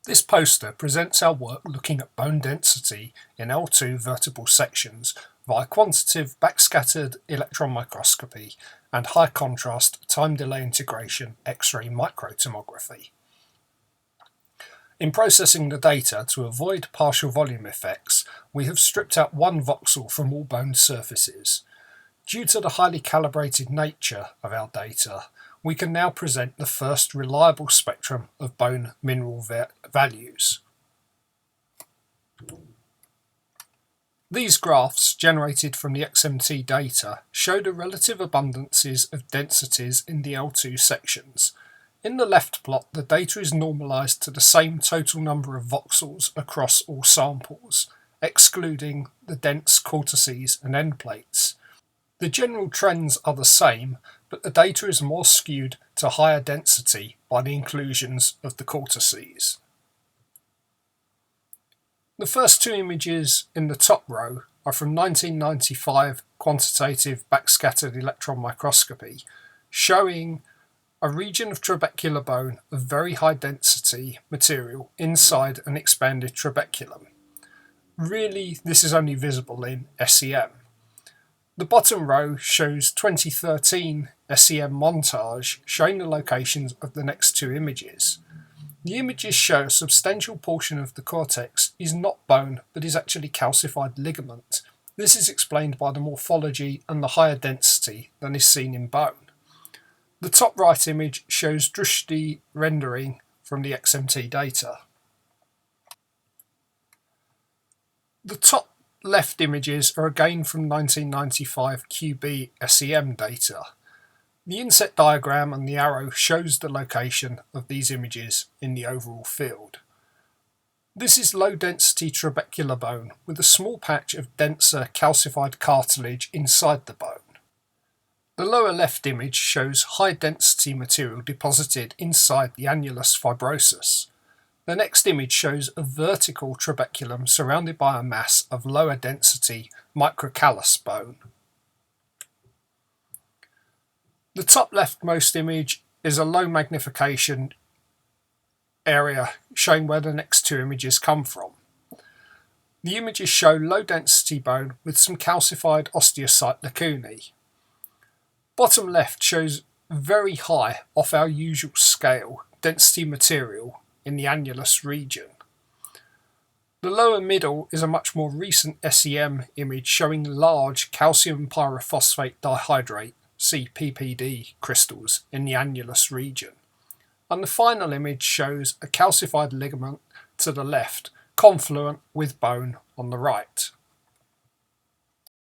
This poster presents our work looking at bone density in L2 vertebral sections via quantitative backscattered electron microscopy and high contrast time delay integration X-ray microtomography. In processing the data to avoid partial volume effects, we have stripped out one voxel from all bone surfaces. Due to the highly calibrated nature of our data, we can now present the first reliable spectrum of bone mineral values. These graphs, generated from the XMT data, show the relative abundances of densities in the L2 sections. In the left plot, the data is normalized to the same total number of voxels across all samples, excluding the dense cortices and end plates. The general trends are the same, but the data is more skewed to higher density by the inclusions of the cortices. The first two images in the top row are from 1995 quantitative backscattered electron microscopy, showing a region of trabecular bone of very high density material inside an expanded trabeculum. Really, this is only visible in SEM. The bottom row shows 2013 SEM montage showing the locations of the next two images. The images show a substantial portion of the cortex is not bone but is actually calcified ligament. This is explained by the morphology and the higher density than is seen in bone. The top right image shows Drushti rendering from the XMT data. The top left images are again from 1995 QB SEM data. The inset diagram and the arrow shows the location of these images in the overall field. This is low density trabecular bone with a small patch of denser calcified cartilage inside the bone. The lower left image shows high density material deposited inside the annulus fibrosus. The next image shows a vertical trabeculum surrounded by a mass of lower density microcallus bone. The top leftmost image is a low magnification area showing where the next two images come from. The images show low density bone with some calcified osteocyte lacunae. Bottom left shows very high, off our usual scale, density material in the annulus region. The lower middle is a much more recent SEM image showing large calcium pyrophosphate dihydrate (CPPD) crystals in the annulus region. And the final image shows a calcified ligament to the left, confluent with bone on the right.